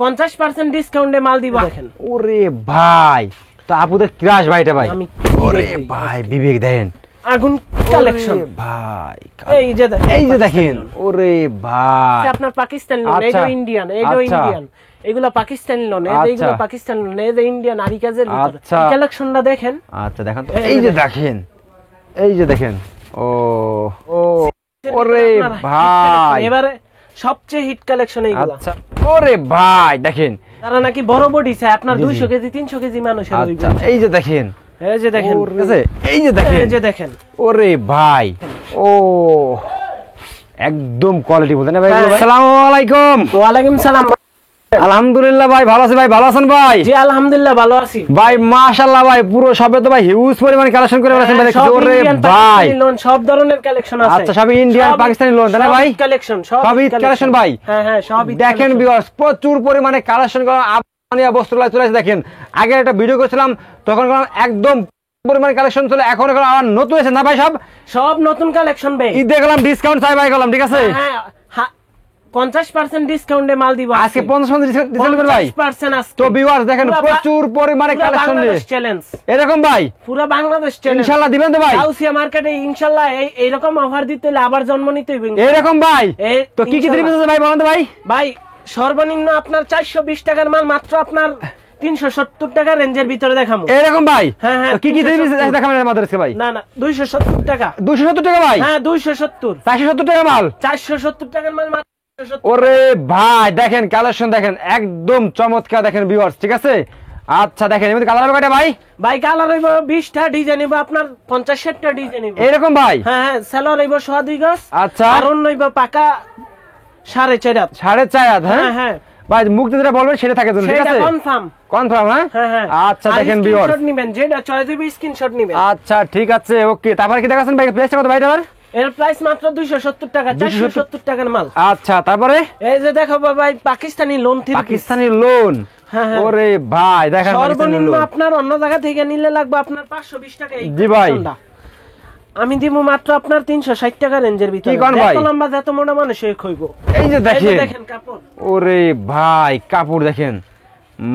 50% ডিসকাউন্টে মাল দিব দেখেন। ওরে ভাই তো আপুদের ক্রাশ ভাইটা ভাই। ওরে ভাই বিবেক দেন আগুন কালেকশন ভাই। এই যে দেখেন ওরে ভাই আপনার পাকিস্তানি লোন, এই যে ইন্ডিয়ান, এই যে ইন্ডিয়ান, এগুলা পাকিস্তানি লোন, এই যে এগুলা পাকিস্তানি লোন, এই যে ইন্ডিয়ান আরি কাজের ভিতর কালেকশনটা দেখেন। আচ্ছা দেখেন তো, এই যে দেখেন, এই যে দেখেন। ও ওরে ভাই এবারে সবচেয়ে হিট কালেকশন এইগুলা। আচ্ছা ওরে ভাই দেখেন, তারা নাকি বড় বডি চায়, আপনার 200 কেজি 300 কেজি মানুষের হইবে। আচ্ছা এই যে দেখেন, এই যে দেখেন, এই যে দেখেন, এই যে দেখেন। ওরে ভাই ও একদম কোয়ালিটি বলতে না ভাই। আসসালামু আলাইকুম। ওয়া আলাইকুম সালাম। আলহামদুলিল্লাহ ভাই ভালো আছি ভাই, ভালো আছেন ভাই? জি আলহামদুলিল্লাহ ভালো আছি ভাই। মাশাআল্লাহ ভাই পুরো সবে তো ভাই হিউজ পরিমাণ কালেকশন করে রাখছেন ভাই। ওরে ভাই লোন সব ধরনের কালেকশন আছে। আচ্ছা সব ইন্ডিয়ান পাকিস্তানি লোন তাই না ভাই? কালেকশন সব কালেকশন ভাই। হ্যাঁ হ্যাঁ সব দেখেন ভিউয়ার্স প্রচুর পরিমাণে কালেকশন করা আপনিয়া বস্ত্রালয় চলে আসে। দেখেন আগে একটা ভিডিও করেছিলাম তখন একদম পরিমাণ কালেকশন চলে, এখন আবার নতুন এসে না ভাই? সব নতুন কালেকশন ভাই। ঈদ দেখলাম ডিসকাউন্ট চাই ভাই গেলাম, ঠিক আছে? হ্যাঁ 50% ডিসকাউন্টে মাল দিব আজকে 50% ডিসকাউন্ট করে ভাই। 50% আজকে তো ভিউয়ার্স দেখেন প্রচুর পরিমাণে কালেকশন নিয়ে চ্যালেঞ্জ এরকম ভাই পুরো বাংলাদেশ চ্যালেঞ্জ। ইনশাআল্লাহ দিবেন তো ভাই? গাউসিয়া মার্কেটে ইনশাআল্লাহ এইরকম অফার দিতে হলে আবার জন্ম নিতে হইবে এরকম ভাই। তো কি কি দিবেন ভাই বলেন তো ভাই? ভাই সর্বনিম্ন আপনার 420 টাকার মাল মাত্র আপনার 370 টাকা রেঞ্জের ভিতরে দেখাবো এরকম ভাই। হ্যাঁ হ্যাঁ কি কি দিবেন দেখাবেন আমাদেরকে ভাই? না না 270 টাকা। 270 টাকা ভাই? হ্যাঁ 270। 470 টাকা মাল? 470 টাকার মাল মাত্র 270। ওরে ভাই দেখেন কালেকশন দেখেন একদম চমৎকার দেখেন ভিউয়ার্স, ঠিক আছে? আচ্ছা দেখেন এমনি কালার হবে কয়টা ভাই? ভাই কালার হইব 20টা, ডিজাইন হইব আপনার 50-60টা ডিজাইন হইব এরকম ভাই। হ্যাঁ হ্যাঁ সালোয়ার হইব 2.5 গজ। আচ্ছা আর অন্য হইব পাকা 4.5 হাত। 4.5 হাত। হ্যাঁ হ্যাঁ ভাই মুখ যেটা বলবেন সেটা থাকে তো, ঠিক আছে? Confirm confirm. হ্যাঁ হ্যাঁ আচ্ছা দেখেন ভিউয়ার্স স্ক্রিনশট নেবেন, যেটা চয়েস দিবে স্ক্রিনশট নেবেন। আচ্ছা ঠিক আছে ওকে। তারপর কি দেখাছেন ভাই? প্রাইসটা কত ভাই এটার? এর প্রাইস মাত্র 270 টাকা। 470 টাকার মাল। আচ্ছা তারপরে এই যে দেখো ভাই Pakistani loan three. Pakistani loan. হ্যাঁ হ্যাঁ ওরে ভাই দেখেন সর্বনিম্ন আপনার অন্য জায়গা থেকে নিলে লাগবে আপনার 520 টাকা। জি ভাই আমি দিব মাত্র আপনার 360 টাকা রেঞ্জের ভিতরে। কি কোন ভাই? এত লম্বা এত মোটা মানুষ কইব। এই যে দেখেন কাপড়। ওরে ভাই কাপড় দেখেন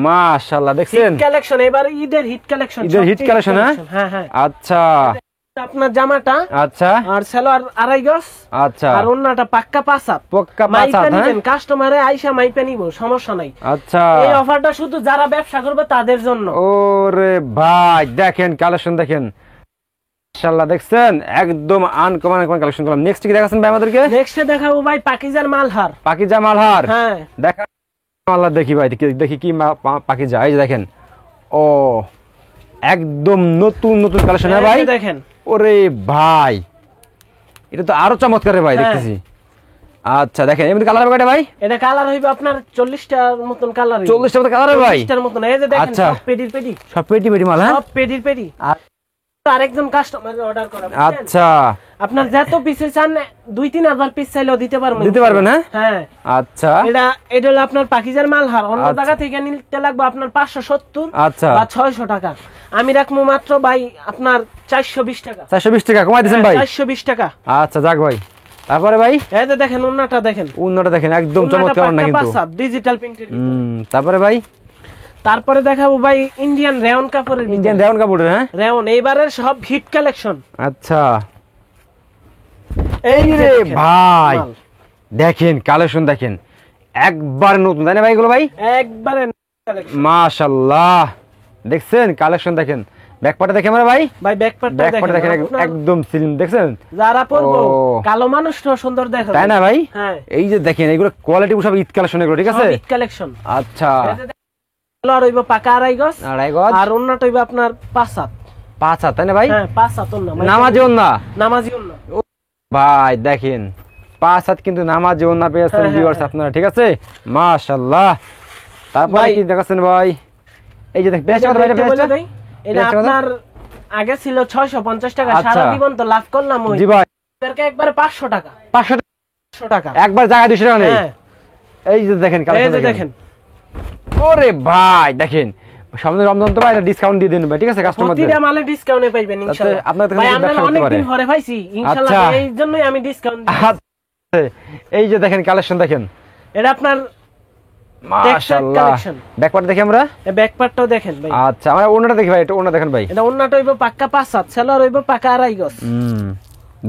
মাশাআল্লাহ দেখছেন কালেকশন এবারে ঈদের হিট কালেকশন। ঈদের হিট কালেকশন। হ্যাঁ হ্যাঁ আচ্ছা আপনার জামাটা আচ্ছা আর সালোয়ার 2.5 গজ। আচ্ছা আর ওন্নাটা পাক্কা 5 হাত। পাক্কা 5 হাত। হ্যাঁ কাস্টমারে আইসা মাইপে নিব, সমস্যা নাই। আচ্ছা এই অফারটা শুধু যারা ব্যবসা করবে তাদের জন্য। ওরে ভাই দেখেন কালেকশন দেখেন মাশাআল্লাহ দেখছেন একদম আনকমন কালেকশন করলাম। নেক্সট কি দেখাছেন ভাই আমাদেরকে? নেক্সটে দেখাবো ভাই পাকিজার মালহার। পাকিজা মালহার। হ্যাঁ দেখা আল্লাহ দেখি ভাই দেখি কি পাকিজা। এই যে দেখেন ও একদম নতুন নতুন কালেকশন। হ্যাঁ ভাই দেখেন। ওরে ভাই এটা তো আরো চমৎকার রে ভাই দেখতেছি। আচ্ছা দেখেন এমনি কালার হবে কয়টা ভাই? এটা কালার হইবে আপনার 40টার মতন কালার। 40টার মতো কালার হবে ভাই? 40টার মতন। এই যে দেখেন সব পেডির পেডি। সব পেডি মাল। হ্যাঁ সব পেডির পেডি। আরেকজন কাস্টমার অর্ডার করা। আচ্ছা আপনার যত পিস চান 2-3 হাজার পিস চাইলেও দিতে পারবেন। দিতে পারবেন? হ্যাঁ হ্যাঁ আচ্ছা এটা হলো আপনার পাকিজার মালহার। অন্য জায়গা থেকে নিতে লাগবে আপনার 570 আচ্ছা বা 600 টাকা। আমি রাখবো মাত্র ভাই আপনার 420 টাকা। 420 টাকা কমাই দিয়েছেন ভাই? 420 টাকা। আচ্ছা যাক ভাই। তারপরে ভাই এই যে দেখেন ওন্নাটা দেখেন। ওন্নাটা দেখেন একদম চমৎকার ওন্না কিন্তু ডিজিটাল প্রিন্টের। তারপরে ভাই তারপরে দেখাবো ভাই ইন্ডিয়ান রেয়ন কাপড়ের। ইন্ডিয়ান রেয়ন কাপড়ের। হ্যাঁ রেয়ন এইবারের সব হিট কালেকশন। আচ্ছা এই রে ভাই দেখেন কালেকশন দেখেন একবার নতুন তাই না ভাই এগুলো ভাই? একবারে কালেকশন মাশাআল্লাহ দেখছেন কালেকশন দেখেন। ব্যাকপার্টটা দেখেন আমরা ভাই। ভাই ব্যাকপার্টটা দেখেন একদম স্লিম দেখছেন। যারা পরবো কালো মানুষটাও সুন্দর দেখাবে তাই না ভাই? হ্যাঁ এই যে দেখেন এগুলো কোয়ালিটি সব ঈদ কালেকশন এগুলো, ঠিক আছে? ঈদ কালেকশন। আচ্ছা কালার হইব পাকা 2.5 গজ। 2.5 গজ। আর ওন্নাটা হইব আপনার 5 হাত। 5 হাত তাই না ভাই? হ্যাঁ 5 হাত ওন্না। নামাজি ওন্না। নামাজি ওন্না ভাই দেখেন 5 হাত কিন্তু নামাজি ওন্না পেয়েছেন ভিউয়ার্স আপনারা, ঠিক আছে? মাশাআল্লাহ। তারপরে কি দেখাচ্ছেন ভাই? এই যে দেখেন বেশ কত ভাই এটা? এটা আপনার আগে ছিল 650 টাকা। সারা জীবন তো লাভ করলাম ওই। জি ভাই এরকে একবারে 500 টাকা। 500 টাকা একবার জায়গা 200 টাকা নেই। হ্যাঁ এই যে দেখেন কালেকশন দেখেন। ওরে ভাই দেখেন সামনে রমজান তো ভাই ডিসকাউন্ট দিয়ে দেন ভাই, ঠিক আছে? কাস্টমারদের প্রতিটা মালে ডিসকাউন্টে পাইবেন ইনশাআল্লাহ। আপনাদের ভাই কাছে আমরা ব্যবসা করতে পারে। অনেকদিন পরে পাইছি ইনশাআল্লাহ, এই জন্যই আমি ডিসকাউন্ট। এই যে দেখেন কালেকশন দেখেন। এটা আপনার মাশাআল্লাহ ব্যাকপার্ট দেখি আমরা, এই ব্যাকপার্টটাও দেখেন ভাই। আচ্ছা আমরা ওন্নাটা দেখি ভাই, এটা ওন্না দেখেন ভাই, এটা ওন্নাটা হইবো পাক্কা 5/7, সেলার হইবো পাক্কা 2.5 গজ।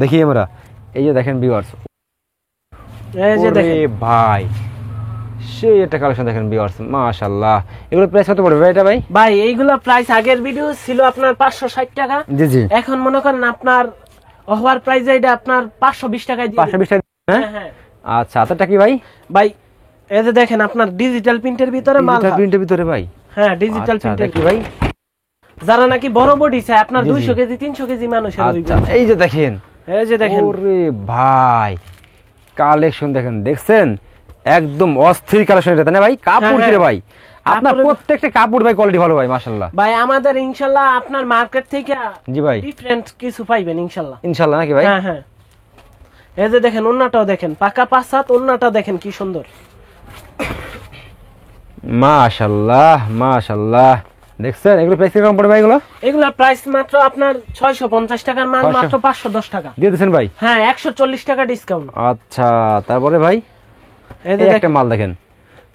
দেখি আমরা, এই যে দেখেন ভিউয়ার্স, এই যে দেখেন ভাই সেই একটা কালেকশন দেখেন ভিউয়ার্স, মাশাআল্লাহ। এগুলো প্রাইস কত পড়বে ভাই এটা ভাই? ভাই এইগুলো প্রাইস আগের ভিডিও ছিল আপনার 560 টাকা, জি জি, এখন মনে করেন আপনার অফার প্রাইস এটা আপনার 520 টাকায় দিয়ে 520 টাকা, হ্যাঁ হ্যাঁ। আচ্ছা আতারটা কি ভাই? ভাই এই যে দেখেন আপনার ডিজিটাল প্রিন্টের ভিতরে মাল, ডিজিটাল প্রিন্টের ভিতরে ভাই, হ্যাঁ ডিজিটাল প্রিন্টের কি ভাই? যারা নাকি বড় বডি চায় আপনার 200 কেজি 300 কেজি মানুষের আচ্ছা এই যে দেখেন, এই যে দেখেন, ওরে ভাই কালেকশন দেখেন, দেখছেন একদম অস্থির কালেকশন এটা, তাই না ভাই? কাপড় কি রে ভাই, আপনার প্রত্যেকটা কাপড় ভাই কোয়ালিটি ভালো ভাই, মাশাআল্লাহ ভাই। আমাদের ইনশাআল্লাহ আপনার মার্কেট থেকে জি ভাই ডিফারেন্ট কিছু পাইবেন ইনশাআল্লাহ, ইনশাআল্লাহ নাকি ভাই? হ্যাঁ হ্যাঁ। এই যে দেখেন ওন্নাটাও দেখেন পাকা 5/7, ওন্নাটা দেখেন কি সুন্দর, মাশাআল্লাহ মাশাআল্লাহ। দেখছেন এগুলো প্রাইস কম পড়ে ভাই? এগুলা প্রাইস মাত্র আপনার 650 টাকার মাল মাত্র 510 টাকা দিয়ে দিয়েছেন ভাই? হ্যাঁ 140 টাকা ডিসকাউন্ট। আচ্ছা তারপরে ভাই এই যে একটা মাল দেখেন,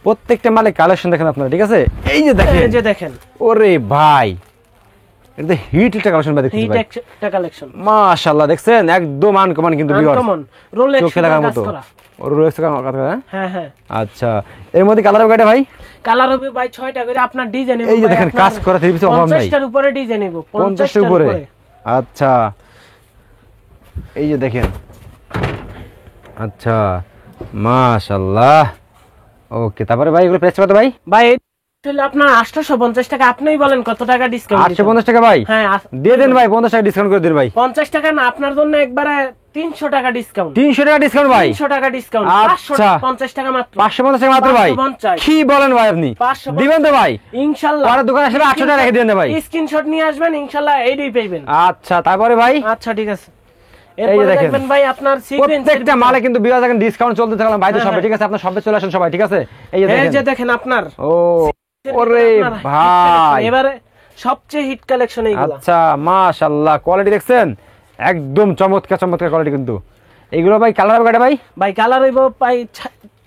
প্রত্যেকটা মালে কালেকশন দেখেন আপনারা, ঠিক আছে? এই যে দেখেন, এই যে দেখেন, ওরে ভাই এটা হিট একটা কালেকশন ভাই, দেখতেছি হিট ভাই একটা কালেকশন, মাশাআল্লাহ। দেখছেন একদম আনকমন কিন্তু ভিউয়ার্স, আনকমন রোলেক্স চোখে লাগার মতো, ওর রোলেক্স কাজ করা, হ্যাঁ হ্যাঁ। আচ্ছা এর মধ্যে কালার হবে এটা ভাই? কালার হবে ভাই 6টা করে, আপনার ডিজাইন হবে, এই যে দেখেন কাজ করা থ্রি পিসের অভাব নাই, 50টার উপরে ডিজাইন হবে, 50টার উপরে। আচ্ছা এই যে দেখেন, আচ্ছা মাশাআল্লাহ। ওকে তারপরে ভাই এগুলো প্রাইস কত ভাই? ভাই এটা আপনার 850 টাকা, আপনিই বলেন কত টাকা ডিসকাউন্ট? 850 টাকা ভাই, হ্যাঁ দিয়ে দেন ভাই, 50 টাকা ডিসকাউন্ট করে দিন ভাই। 50 টাকা না, আপনার জন্য একবারে 300 টাকা ডিসকাউন্ট। 300 টাকা ডিসকাউন্ট ভাই? 300 টাকা ডিসকাউন্ট, আচ্ছা 550 টাকা মাত্র, 550 টাকা মাত্র ভাই? 550 কি বলেন ভাই আপনি, 550 দিবেন তো ভাই? ইনশাআল্লাহ। আর দোকানে আসলে 800 টাকা রেখে দিবেন ভাই? স্ক্রিনশট নিয়ে আসবেন, ইনশাআল্লাহ এইটাই পাইবেন। আচ্ছা তারপরে ভাই? আচ্ছা ঠিক আছে। এরপর দেখবেন ভাই আপনার সিকোয়েন্সের প্রত্যেকটা মালে কিন্তু বিরাজ এখন ডিসকাউন্ট চলতে থাকলাম ভাই, তো সবে ঠিক আছে, আপনার সবে চলে আসেন সবাই, ঠিক আছে? এই যে দেখেন আপনার, ও ওরে ভাই এবারে সবচেয়ে হিট কালেকশন এইগুলো। আচ্ছা মাশাআল্লাহ, কোয়ালিটি দেখছেন একদম চমৎকার চমৎকার কোয়ালিটি কিন্তু। এগুলো ভাই কালার হবে ভাই? ভাই কালার হইব ভাই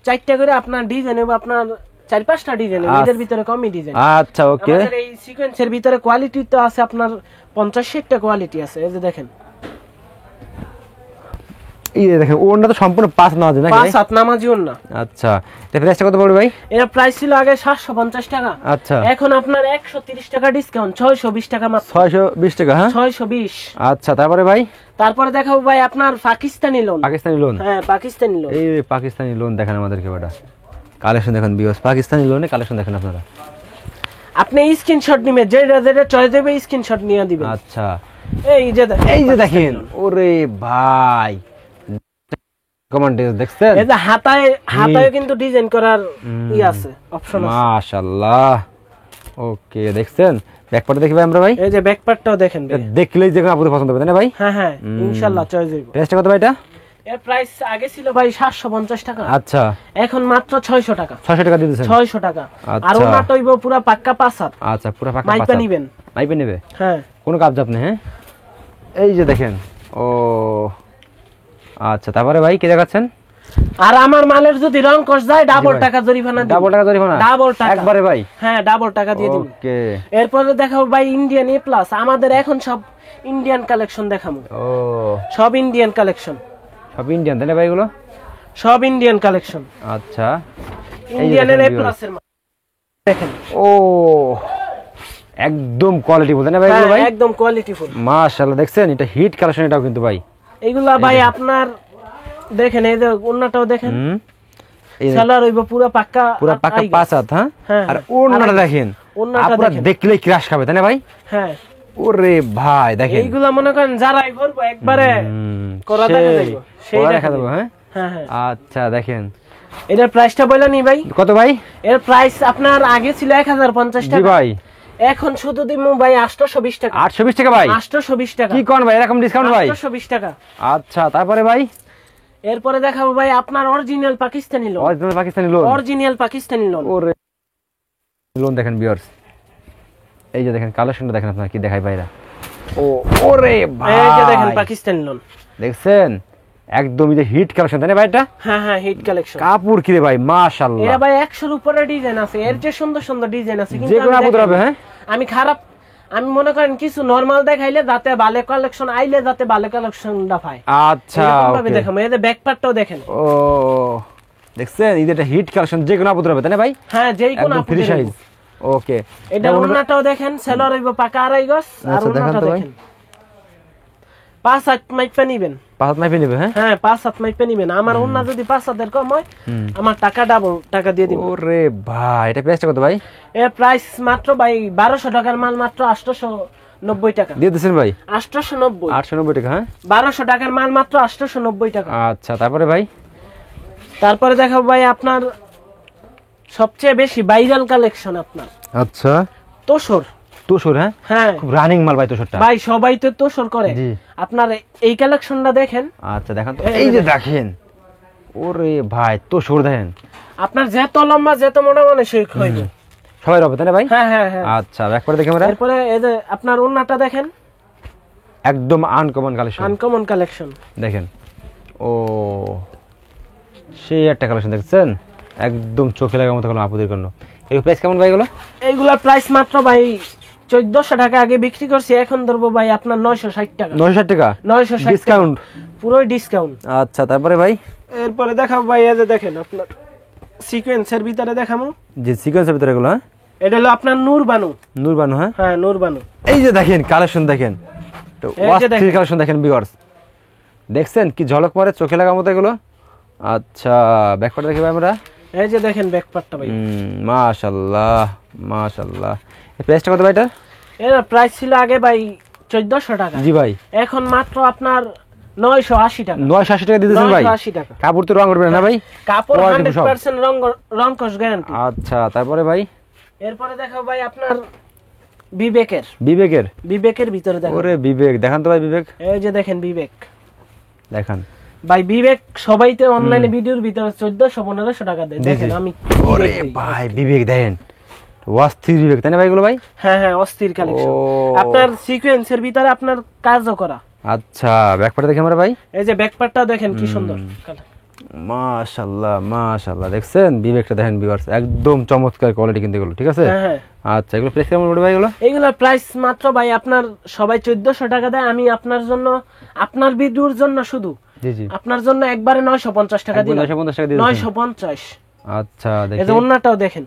4টা করে, আপনার ডিজাইন হইব আপনার 4-5টা ডিজাইন, এর ভিতরে কমই ডিজাইন। আচ্ছা ওকে। আমাদের এই সিকোয়েন্সের ভিতরে কোয়ালিটি তো আছে আপনার 50-60টা কোয়ালিটি আছে। এই যে দেখেন, এই যে দেখেন ওন্না তো সম্পূর্ণ 5 নামাজ নাকি ভাই? 5/7 নামাজি ওন্না। আচ্ছা এটা প্রাইসটা কত পড়বে ভাই? এর প্রাইস ছিল আগে 750 টাকা, আচ্ছা এখন আপনার 130 টাকা ডিসকাউন্ট, 620 টাকা মাত্র। 620 টাকা, হ্যাঁ 620। আচ্ছা তারপরে ভাই? তারপরে দেখাবো ভাই আপনার পাকিস্তানি লোন। পাকিস্তানি লোন? হ্যাঁ পাকিস্তানি লোন। এই পাকিস্তানি লোন দেখেন আমাদেরকে বেটা, কালেকশন দেখেন ভিউয়ার্স, পাকিস্তানি লোনে কালেকশন দেখেন আপনারা। আপনি স্ক্রিনশট নিবে, যেটা চয়েস দেবে স্ক্রিনশট নিয়ে দিবেন। আচ্ছা এই যে দেখেন, ওরে ভাই কমান্ড দেখছেন, এই যে হাতায় কিন্তু ডিজাইন করার আছে, অপশন আছে। মাশাআল্লাহ। ওকে দেখছেন ব্যাকপার্টটা দেখি ভাই আমরা ভাই? এই যে ব্যাকপার্টটাও দেখেন ভাই, দেখলেই যে আপনাদের পছন্দ হবে, তাই না ভাই? হ্যাঁ হ্যাঁ ইনশাআল্লাহ চয়েস হইব। প্রাইসটা কত ভাই এটা? এর প্রাইস আগে ছিল ভাই 750 টাকা, আচ্ছা এখন মাত্র 600 টাকা। 600 টাকা দিয়ে দিয়েছেন? 600 টাকা। আর আচ্ছা। ওনাটা হইব পুরো পাক্কা 5/7। আচ্ছা পুরো পাকা মাইপা নিবেন, মাইপা নেবে, হ্যাঁ কোন কাজ আপনি? হ্যাঁ এই যে দেখেন, ও আচ্ছা তারপরে ভাই কি দেখাচ্ছেন? আর আমার মালের যদি রং কষ যায় ডাবল টাকা জরিমানা দিবেন। ডাবল টাকা জরিমানা? ডাবল টাকা একবারে ভাই? হ্যাঁ ডাবল টাকা দিয়ে দিবেন। ওকে এরপরে দেখাবো ভাই ইন্ডিয়ান এ প্লাস, আমাদের এখন সব ইন্ডিয়ান কালেকশন দেখাবো। ও সব ইন্ডিয়ান কালেকশন, সব ইন্ডিয়ান তাই না ভাই এগুলো? সব ইন্ডিয়ান কালেকশন। আচ্ছা ইন্ডিয়ানের এ প্লাস এর মাল দেখেন, ও একদম কোয়ালিটি বলতে না ভাই এগুলো ভাই? একদম কোয়ালিটিফুল। মাশাআল্লাহ দেখছেন এটা হিট কালেকশন, এটাও কিন্তু ভাই এগুলা ভাই আপনার দেখেন, এই যে ওন্নাটাও দেখেন, এই সালোয়ার হইব পুরো পাক্কা 5/7, হ্যাঁ। আর ওন্নাটা দেখেন, আপনারা দেখলেই ক্রাশ খাবে, তাই না ভাই? হ্যাঁ ওরে ভাই দেখেন, এইগুলা মনে করেন যারাই বলবো একবারে করা দেখা যাবে, সেই দেখা দেবো। হ্যাঁ হ্যাঁ হ্যাঁ। আচ্ছা দেখেন এটার প্রাইসটা বলে নি ভাই? কত ভাই? এর প্রাইস আপনার আগে ছিল 1050 জি টাকা ভাই, এখন শুধু দিমু ভাই 820 টাকা। 820 টাকা ভাই? 820 টাকা। কি কোন ভাই এরকম ডিসকাউন্ট ভাই? 820 টাকা। আচ্ছা তারপরে ভাই? এরপরে দেখাবো ভাই আপনার original Pakistani loan. Original Pakistani loan? Original Pakistani loan. ওরে লোন দেখেন ভিউয়ার্স, এই যে দেখেন কালেকশনটা দেখেন আপনারা কি দেখাই ভাইরা। ও ওরে ভাই এই যে দেখেন পাকিস্তানি লোন দেখছেন একদম এই যে হিট কালেকশন তাই না ভাই এটা? হ্যাঁ হ্যাঁ হিট কালেকশন। কাপড় কি রে ভাই মাশাআল্লাহ। এরা ভাই 100 এর উপরে ডিজাইন আছে, এর যে সুন্দর সুন্দর ডিজাইন আছে, কিন্তু যে কোনো আপু হবে। হ্যাঁ আমি মনে করেন কিছু নরমাল দেখাইলে যাতে ভালো কালেকশন আইলে যাতে ভালো কালেকশনটা পায়। আচ্ছা ওকে দেখাম, এই যে ব্যাক পার্টটাও দেখেন। ও দেখছেন এই যে এটা হিট কালেকশন যে কোনো আপু হবে তাই না ভাই? হ্যাঁ যে কোনো আপু ফ্রি সাইজ। ওকে এটা ওন্নাটাও দেখেন, সেলর হইব পাকা আড়াই গজ, আর ওন্নাটা দেখেন 5-8 মাইপে নিবেন। 5 মাইপে নিবে? হ্যাঁ হ্যাঁ 5-7 মাইপে নিবেন। আমার ওন্না যদি 5-7 এর কম হয় আমার টাকা ডাবল টাকা দিয়ে দিবেন। ওরে ভাই এটা প্রাইসটা কত ভাই? এর প্রাইস মাত্র ভাই 1200 টাকার মাল মাত্র 890 টাকা দিয়ে দিছেন ভাই? 890 890 টাকা। হ্যাঁ 1200 টাকার মাল মাত্র 890 টাকা। আচ্ছা তারপরে ভাই? তারপরে দেখাবো ভাই আপনার সবচেয়ে বেশি ভাইরাল কালেকশন আপনার। আচ্ছা তোসর। তোসর? হ্যাঁ হ্যাঁ খুব রানিং মাল ভাই তোসরটা। ভাই সবাই তো তোসর করে। জি আপনার এই কালেকশনটা দেখেন। আচ্ছা দেখেন তো, এই যে দেখেন ওরে ভাই তোসর দেখেন। আপনার যত লম্বা যত মোটা মানে সেই হইবে সবাই হবে তাই না ভাই? হ্যাঁ হ্যাঁ হ্যাঁ। আচ্ছা ব্যাক করে দেখি আমরা। এরপরে এই যে আপনার ওন্নাটা দেখেন, একদম আনকমন কালেকশন। আনকমন কালেকশন দেখেন ও সেই একটা কালেকশন দেখছেন, একদম চোখে লাগার মতো কোনো আপুদের জন্য। এই প্রাইস কেমন ভাই এগুলো? এইগুলা প্রাইস মাত্র ভাই 1400 টাকা আগে বিক্রি করছি, এখন ধরবো ভাই আপনার 960 টাকা। 960 টাকা 960 ডিসকাউন্ট? পুরোই ডিসকাউন্ট। আচ্ছা তারপরে ভাই? এরপরে দেখাবো ভাই এই যে দেখেন আপনার সিকোয়েন্সের ভিতরে দেখামু। যে সিকোয়েন্সের ভিতরে এগুলো? হ্যাঁ এটা হলো আপনার নূরবানু। নূরবানু? হ্যাঁ হ্যাঁ নূরবানু। এই যে দেখেন কালেকশন দেখেন, তো এই যে দেখেন। কালেকশন দেখেন ভিউয়ার্স, দেখছেন কি ঝলক মারে চোখে লাগার মতো এগুলো। আচ্ছা ব্যাক পার্ট দেখি ভাই আমরা। এই যে দেখেন ব্যাক পার্টটা ভাই মাশাআল্লাহ মাশাআল্লাহ। এই প্রাইসটা কত ভাই এটা? এর প্রাইস ছিল আগে ভাই 1400 টাকা। জি ভাই। এখন মাত্র আপনার 980 টাকা। 980 টাকা দিতেছেন ভাই? 980 টাকা। কাপড় তো রং করবে না ভাই? কাপড় Quality সব। 100% রং কস গ্যারান্টি। আচ্ছা তারপরে ভাই? এরপরে দেখাবো ভাই আপনার বিবেকের। বিবেকের? বিবেকের ভিতরে দেখেন। ওরে বিবেক দেখান তো ভাই বিবেক। এই যে দেখেন বিবেক দেখান ভাই, বিবেক সবাইতে অনলাইনে ভিডিওর ভিতরে 1400-1500 টাকা দেয়। দেখেন আমি ওরে ভাই বিবেক দেন অস্থির বিবেক তাই না ভাই এগুলো ভাই? হ্যাঁ হ্যাঁ অস্থির কালেকশন। ও। আপনার সিকোয়েন্সের ভিতরে আপনার কাজও করা। আচ্ছা ব্যাক পার্ট দেখি আমরা ভাই। এই যে ব্যাক পার্টটা দেখেন কি সুন্দর। মাশাআল্লাহ মাশাআল্লাহ, দেখছেন বিবেকটা দেখেন ভিউয়ার্স, একদম চমৎকার কোয়ালিটি কিন্তু এগুলো, ঠিক আছে? হ্যাঁ হ্যাঁ। আচ্ছা এগুলো প্রাইস কেমন পড়বে ভাই এগুলো? এইগুলোর প্রাইস মাত্র ভাই আপনার সবাই 1400 টাকা দেয়, আমি আপনার জন্য আপনার ভিডিওর জন্য শুধু জি জি আপনার জন্য একবারে 950 টাকা দিলাম। 950 টাকা দিয়ে 950। আচ্ছা এই দেখি যে ওন্নাটাও দেখেন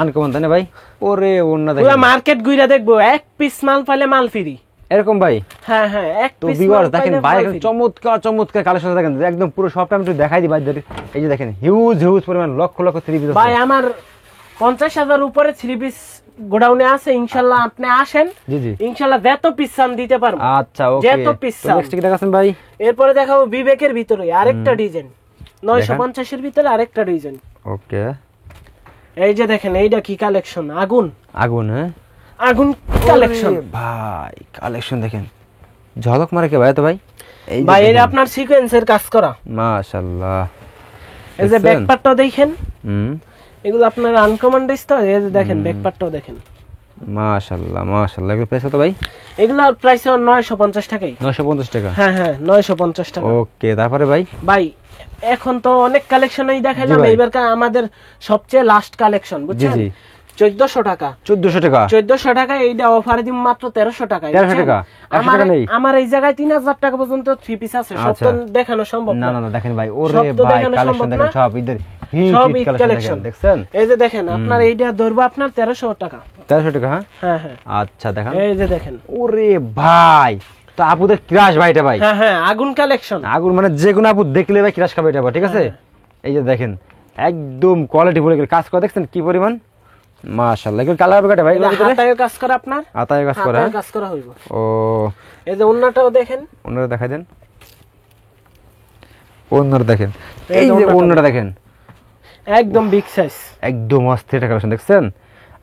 আনকমন তাই না ভাই? ওরে ওন্না পুরো দেখেন মার্কেট ঘুরে দেখবো, এক পিস মাল পাইলে মাল ফ্রি। এরকম ভাই? হ্যাঁ হ্যাঁ এক তো পিস ভিউয়ার্স দেখেন বাইরে চমৎকার চমৎকার কালেকশন দেখেন, একদম পুরো সবটা আমি একটু দেখাই দিই ভাই। এই যে দেখেন হিউজ হিউজ পরিমাণ লক্ষ লক্ষ থ্রি পিস ভাই আমার 50,000 উপরে থ্রি পিস গোডাউনে আছে। ইনশাআল্লাহ আপনি আসেন, জি জি ইনশাআল্লাহ যত পিস চান দিতে পারবো। আচ্ছা ওকে যত পিস চান। নেক্সট কি দেখাছেন ভাই? এরপরে দেখাবো বিবেকের ভিতরে আরেকটা ডিজাইন, 950 এর ভিতরে আরেকটা ডিজাইন। ওকে এই যে দেখেন এইটা কি কালেকশন, আগুন আগুন। হ্যাঁ আগুন কালেকশন ভাই, কালেকশন দেখেন ঝলক মারে কে ভাই? তো ভাই এই ভাই এটা আপনার সিকোয়েন্সের কাজ করা। মাশাআল্লাহ। এই যে ব্যাক পার্টটাও দেখেন, হুম এগুলো আপনার আনকমন ডিস তো। এই যে দেখেন ব্যাক পার্টটাও দেখেন। মাশাআল্লাহ মাশাআল্লাহ। এগুলো প্রাইস কত ভাই? এগুলোর প্রাইস 950 টাকাই। 950 টাকা? হ্যাঁ হ্যাঁ 950 টাকা। ওকে তারপরে ভাই? ভাই এখন তো অনেক কালেকশনই দেখাইলাম, এইবার আমাদের সবচেয়ে লাস্ট কালেকশন বুঝছেন? জি জি 1400 টাকা। 1400 টাকা? 1400 টাকা। এইটা অফারে দিম মাত্র 1300 টাকা। 1300 টাকা? 100 টাকা নেই? আমার এই জায়গায় 3000 টাকা পর্যন্ত থ্রি পিস আছে। সব তো দেখানো সম্ভব না না। না দেখেন ভাই, ওরে সব তো ভাই দেখানো কালেকশন সম্ভব দেখেন না। সব ঈদের সব হিট ঈদ কালেকশন collection। দেখেন। এই যে দেখেন আপনার এইটা ধরবো আপনার 1300 টাকা। 1300 টাকা? হ্যাঁ হ্যাঁ হ্যাঁ আচ্ছা দেখান। এই যে দেখেন ওরে ভাই তো আপুদের ক্রাশ ভাই এটা ভাই। হ্যাঁ হ্যাঁ আগুন কালেকশন। আগুন মানে যে কোনো আপু দেখলে ভাই ক্রাশ খাবে এটা ভাই, ঠিক আছে? এই যে দেখেন একদম কোয়ালিটি ফুল কাজ করে, দেখছেন কি পরিমাণ। মাশাআল্লাহ। এগুলো কালার হবে কাটা ভাই? এগুলো ভিতরে হাতায় কাজ করা আপনার, আতায় কাজ করা? হাতায় কাজ করা হইব। ও এই যে ওন্নাটাও দেখেন, ওনারা দেখাই দেন, ওনারা দেখেন, এই যে ওনারা দেখেন একদম বিগ সাইজ, একদম অস্থির কালেকশন, দেখছেন?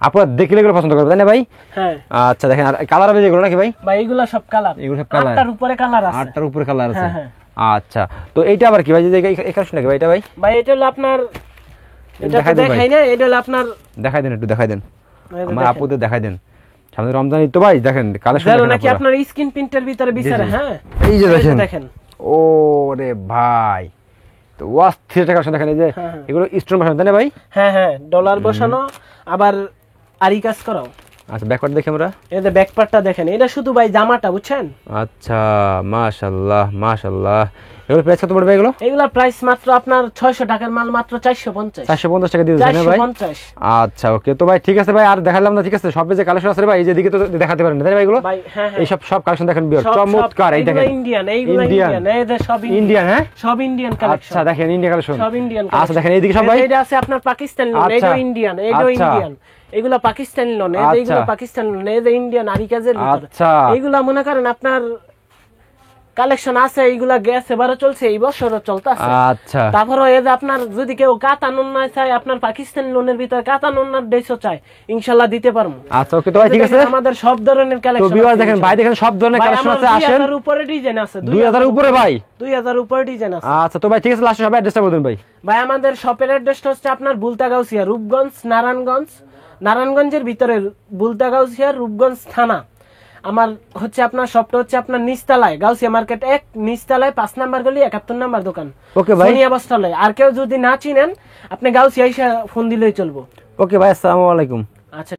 আপনারা দেখলে এগুলো পছন্দ করবেন তাই না ভাই? হ্যাঁ আচ্ছা দেখেন আর কালার হবে যেগুলো নাকি ভাই? ভাই এগুলা সব কালার, এগুলো সব কালার, 8টার উপরে কালার আছে, 8টার উপরে কালার আছে। হ্যাঁ আচ্ছা তো এইটা আবার কি ভাই, যে এই কালেকশন নাকি ভাই এটা ভাই? ভাই এটা হলো আপনার, এটা দেখাই তো দেন ভাই, দেখাই না, এটা হলো আপনার, দেখাই দেন একটু, দেখাই দেন এই যে আমার দেখেন। আপুদের দেখাই দেন, সামনে রমজান ঈদ তো ভাই, দেখেন কালেকশন জানো দেখেন নাকি আপনারা। আপনার স্ক্রিন প্রিন্টের ভিতরে বিচারে। হ্যাঁ এই যে দেখেন দেখেন ও রে ভাই, তো অস্থির টাকা দেখেন এই যে এগুলো স্টোন বসানো তাই না ভাই? হ্যাঁ হ্যাঁ, ডলার বসানো, আবার আরি কাজ করাও। আচ্ছা ব্যাকপার্ট দেখি আমরা, এই যে ব্যাকপার্টটা দেখেন, এটা শুধু ভাই জামাটা বুঝছেন। আচ্ছা মাশাআল্লাহ মাশাআল্লাহ। এগুলো প্রাইস কত পড়বে এগুলো? এগুলা প্রাইস মাত্র আপনার 600 টাকার মাল মাত্র 450। 450 টাকা দিয়ে দিবেন ভাই? 450। আচ্ছা ওকে, তো ভাই ঠিক আছে ভাই, আর দেখালাম না, ঠিক আছে সব যে কালেকশন আছে ভাই, এই যে দিকে তো দেখাতে পারেন না তাই না ভাই এগুলো? ভাই হ্যাঁ হ্যাঁ, এই সব কালেকশন দেখেন বিয়ার, চমৎকার। এই দেখেন ইন্ডিয়ান, এইগুলো ইন্ডিয়ান, এই যে সব ইন্ডিয়ান। হ্যাঁ সব ইন্ডিয়ান কালেকশন। আচ্ছা দেখেন ইন্ডিয়ান কালেকশন, সব ইন্ডিয়ান। আচ্ছা দেখেন এইদিকে সব ভাই, এটা আছে আপনার পাকিস্তানি লোন, এই যে ইন্ডিয়ান, এই যে ইন্ডিয়ান, এগুলা পাকিস্তানি লোন, এই যে এগুলো পাকিস্তানি লোন, এই যে ইন্ডিয়ান আরি কাজের ভিতর। আচ্ছা এইগুলা মনে করেন আপনার কালেকশন আছে, এইগুলা গেছে এবারে চলছে, এই বছরও চলতেছে। আচ্ছা তারপরে এই যে আপনার যদি কেউ কাতা নন্না চায়, আপনার পাকিস্তানি লোনের ভিতরে কাতা নন্নার ড্রেসও চায়, ইনশাআল্লাহ দিতে পারবো। আচ্ছা ওকে, তো ভাই ঠিক আছে, আমাদের সব ধরনের তো কালেকশন ভিউয়ার দেখেন ভাই, দেখেন সব ধরনের কালেকশন আছে, আসেন। 2000 এর উপরে ডিজাইন আছে, 2000 এর উপরে ভাই, 2000 এর উপরে ডিজাইন আছে। আচ্ছা তো ভাই ঠিক আছে, লাস্টে সব অ্যাড্রেসটা বলুন ভাই। ভাই আমাদের শপের অ্যাড্রেসটা হচ্ছে আপনার বুলতাগাউসিয়া, রূপগঞ্জ, নারায়ণগঞ্জের ভিতরে বুলতাগাউসিয়া, রূপগঞ্জ থানা। আমার হচ্ছে আপনার শপটা হচ্ছে আপনার নিচতলায়, গাউসিয়া মার্কেট 1 নিচতলায় 5 নাম্বার গলি 71 নাম্বার দোকান। ওকে ভাই, সোনিয়া বস্ত্রালয়। আর কেউ যদি না চিনেন, আপনি গাউসিয়া এসে ফোন দিলেই চলবো। ওকে ভাই, আসসালামু আলাইকুম। আচ্ছা।